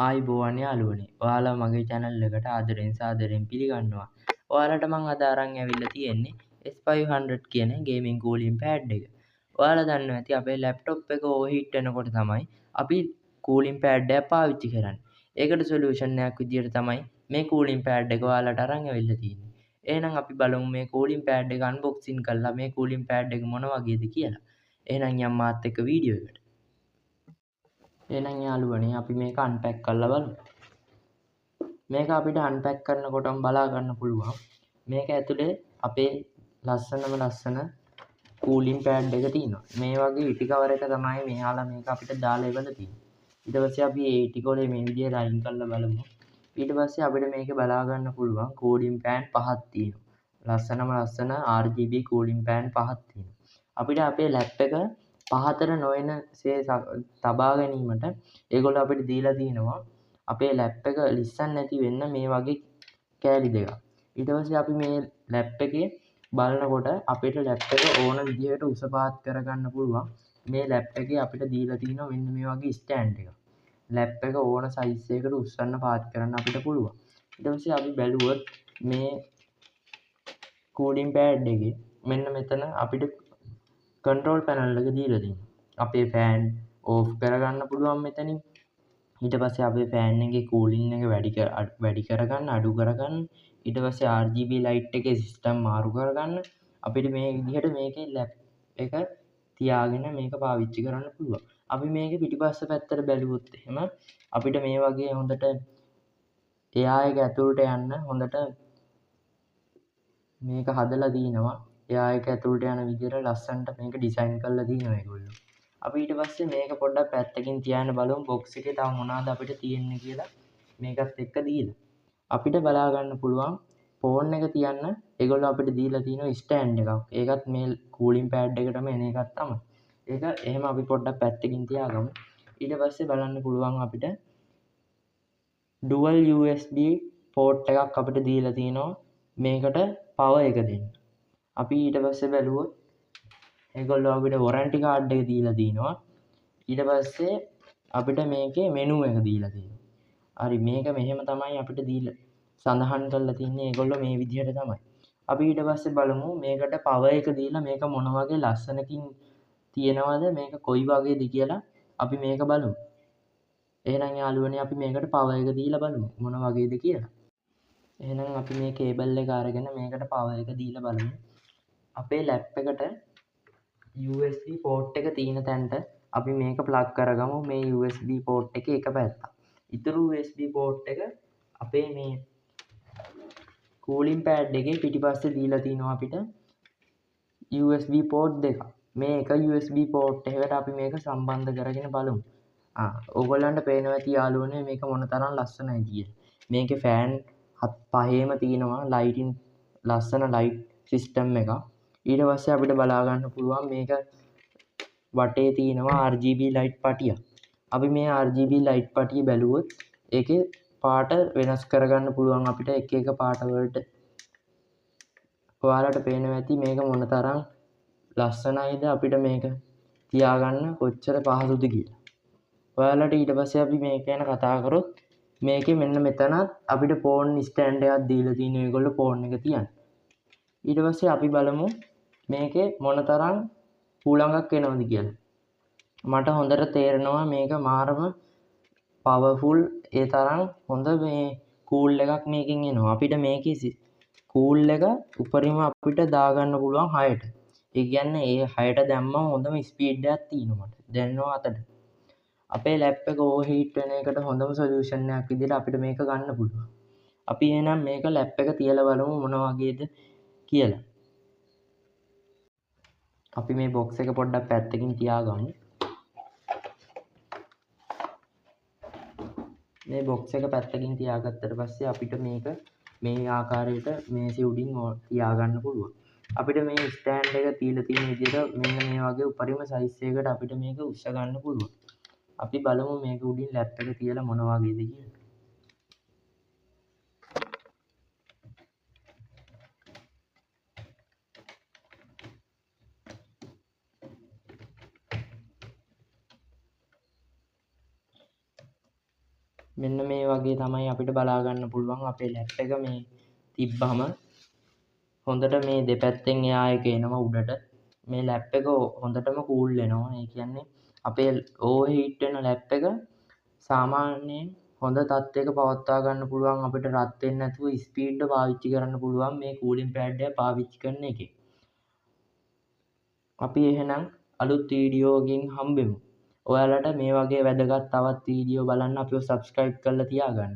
ආයුබෝවන් යාළුවනේ. ඔයාලා මගේ channel එකට ආදරෙන් සාදරයෙන් පිළිගන්නවා. ඔයාලට මං අද අරන් ඇවිල්ලා තියෙන්නේ S500 කියන gaming cooling pad එක. ඔයාලා දන්නවා ඇති අපේ laptop එක overheat වෙනකොට තමයි අපි cooling pad එක පාවිච්චි කරන්නේ. ඒකට solution එකක් විදියට තමයි මේ cooling pad එක ඔයාලට අරන් ඇවිල්ලා තියෙන්නේ. එහෙනම් අපි බලමු මේ cooling pad එක unboxing කරලා මේ cooling pad එක මොන වගේද කියලා. එහෙනම් යම් මාත් එක්ක වීඩියෝ එකට. එහෙනම් යාළුවනේ අපි මේක unpack කරලා බලමු. මේක අපිට අන්පැක් කරනකොටම බලා ගන්න පුළුවන්. මේක ඇතුලේ අපේ ලස්සන කූලින් පෑඩ් එක තියෙනවා. මේ වගේ ඉටි කවර එක තමයි මෙයාලා මේක අපිට දාලා ඉවලා තියෙන්නේ. ඊට පස්සේ අපි ඒ ඉටි කොලේ මේ විදිහට අයින් කරලා බලමු. ඊට පස්සේ අපිට මේකේ බලා ගන්න පුළුවන් කූලින් පෑන් පහක් තියෙනවා. ලස්සන RGB කූලින් පෑන් පහක් තියෙනවා. අපිට අපේ ලැප් එක පහතට නොයනසේ තබා ගැනීමට ඒගොල්ලෝ අපිට දීලා තියෙනවා අපේ ලැප් එක ලිස්සන් නැති වෙන්න මේ වගේ කෑලි දෙකක්. ඊට පස්සේ අපි මේ ලැප් එකේ බලනකොට අපිට ලැප් එක ඕන විදිහට උස පහත් කරගන්න පුළුවන්. මේ ලැප් එකේ අපිට දීලා තියෙනවා මෙන්න මේ වගේ ස්ටෑන්ඩ් එකක්. ලැප් එක ඕන සයිස් එකකට උස්සන්න පහත් කරන්න අපිට පුළුවන්. ඊට පස්සේ අපි බැලුවොත් මේ කූලින් පෑඩ් එකේ මෙන්න මෙතන අපිට කන්ට්‍රෝල් පැනල් එක දීලා තියෙනවා. අපේ ෆෑන් ඕෆ් කරගන්න පුළුවන් මෙතනින්. ඊට පස්සේ අපේ ෆෑන් එකේ කූලින් එක වැඩි කරගන්න අඩු කරගන්න. ඊට පස්සේ RGB ලයිට් එකේ සිස්ටම් මාරු කරගන්න අපිට මේ විදිහට මේකේ ලැප් එක තියාගෙන මේක පාවිච්චි කරන්න පුළුවන්. අපි මේකේ පිටිපස්ස පැත්තට බැලුවොත් එහෙම අපිට මේ වගේ හොඳට එයා එක ඇතුළට යන්න හොඳට මේක හදලා තිනවා. එයා එක ඇතුළට යන විදිහට ලස්සනට මේක ඩිසයින් කරලා තිනවා ඒගොල්ලෝ. අපි ඊට පස්සේ මේක පොඩ්ඩක් පැත්තකින් තියාගෙන බලමු බොක්ස් එකේ තව මොනවද අපිට තියෙන්නේ කියලා මේකත් එක්ක දීලා. අපිට බලා ගන්න පුළුවන් ෆෝන් එක තියන්න ඒගොල්ලෝ අපිට දීලා තියෙනවා ස්ටෑන්ඩ් එකක්. ඒකත් මේ කූලින් පෑඩ් එකටම එන එකක් තමයි. ඒක එහෙම අපි පොඩ්ඩක් පැත්තකින් තියාගමු. ඊට පස්සේ බලන්න පුළුවන් අපිට ඩුවල් USB පෝට් එකක් අපිට දීලා තියෙනවා මේකට පවර් එක දෙන්න. අපි ඊට පස්සේ බැලුවොත් ඒගොල්ලෝ අපිට වොරන්ටි කාඩ් එක දීලා තිනවා. ඊට පස්සේ අපිට මේකේ මෙනු එක දීලා තියෙනවා. හරි මේක මෙහෙම තමයි අපිට දීලා සඳහන් කරලා තින්නේ ඒගොල්ලෝ මේ විදිහට තමයි. අපි ඊට පස්සේ බලමු මේකට පවර් එක දීලා මේක මොන වගේ ලස්සනකින් තියෙනවද මේක කොයි වගේද කියලා අපි මේක බලමු. එහෙනම් යාළුවනේ අපි මේකට පවර් එක දීලා බලමු මොන වගේද කියලා. එහෙනම් අපි මේ කේබල් එක අරගෙන මේකට පවර් එක දීලා බලමු. අපේ ලැප් එකට USB පෝට් එක තියෙන තැනට අපි මේක ප්ලග් කරගමු මේ USB පෝට් එකේ එක පැත්තක්. ඉතුරු USB පෝට් එක අපේ මේ කූලින් පෑඩ් එකේ පිටිපස්සේ දීලා තිනවා අපිට USB පෝට් දෙකක්. මේ එක USB පෝට් එකකට අපි මේක සම්බන්ධ කරගෙන බලමු. ඕගොල්ලන්ට පේනවා ඇති යාළුවනේ මේක මොන තරම් ලස්සනයි කියලා. මේකේ ෆෑන් පහේම තියෙනවා ලයිටින් ලස්සන ලයිට් සිස්ටම් එකක්. ඊට පස්සේ අපිට බලා ගන්න පුළුවන් මේක වටේ තියෙනවා RGB ලයිට් පටියක්. අපි මේ RGB ලයිට් පටිය බැලුවොත් ඒකේ පාට වෙනස් කරගන්න පුළුවන් අපිට එක එක පාට වලට. ඔයාලට පේනවා ඇති මේක මොන තරම් ලස්සනයිද අපිට මේක තියාගන්න කොච්චර පහසුද කියලා. ඔයාලට ඊට පස්සේ අපි මේක ගැන කතා කරොත් මේකේ මෙන්න මෙතනත් අපිට ෆෝන් ස්ටෑන්ඩ් එකක් දීලා තියෙන ඒගොල්ලෝ ෆෝන් එක තියන්න. ඊට පස්සේ අපි බලමු මේකේ මොනතරම් හුළඟක් එනවද කියලා. මට හොඳට තේරෙනවා මේක මාරම පවර්ෆුල් ඒ තරම් හොඳ මේ කූල් එකක් මේකෙන් එනවා. අපිට මේකේ කූල් එක උපරිම අපිට දාගන්න පුළුවන් 6ට. ඒ කියන්නේ ඒ 6ට දැම්මම හොඳම ස්පීඩ් එකක් තියෙනවා මට දැනෙනවා අතට. අපේ ලැප් එක ඕවර්හීට් වෙන එකට හොඳම සොලියුෂන් එකක් විදිහට අපිට මේක ගන්න පුළුවන්. අපි එහෙනම් මේක ලැප් එක තියලා බලමු මොන වගේද කියලා. අපි මේ බොක්ස් එක පොඩ්ඩක් පැත්තකින් තියාගමු. මේ බොක්ස් එක පැත්තකින් තියාගත්තට පස්සේ අපිට මේක මේ ආකාරයට මේසෙ උඩින් තියාගන්න පුළුවන්. අපිට මේ ස්ටෑන්ඩ් එක තියලා තියෙන විදිහට මෙන්න මේ වගේ උපරිම සයිස් එකකට අපිට මේක උස්ස ගන්න පුළුවන්. අපි බලමු මේක උඩින් ලැප් එක තියලා මොන වගේද කියලා. මෙන්න මේ වගේ තමයි අපිට බලා ගන්න පුළුවන් අපේ ලැප් එක මේ තිබ්බහම හොඳට මේ දෙපැත්තෙන් එයා එක එනවා උඩට. මේ ලැප් එක හොඳටම කූල් වෙනවා. ඒ කියන්නේ අපේ ඕවර් හීට් වෙන ලැප් එක සාමාන්‍යයෙන් හොඳ තත්ත්වයක පවත්වා ගන්න පුළුවන් අපිට රත් වෙන්නේ නැතුව ස්පීඩ්ව පාවිච්චි කරන්න පුළුවන් මේ කූලින් පෑඩ් එක පාවිච්චි කරන එකේ. අපි එහෙනම් අලුත් වීඩියෝකින් හම්බෙමු. ඔයාලට මේ වගේ වැදගත් තවත් වීඩියෝ බලන්න අපිව සබ්ස්ක්‍රයිබ් කරලා තියාගන්න.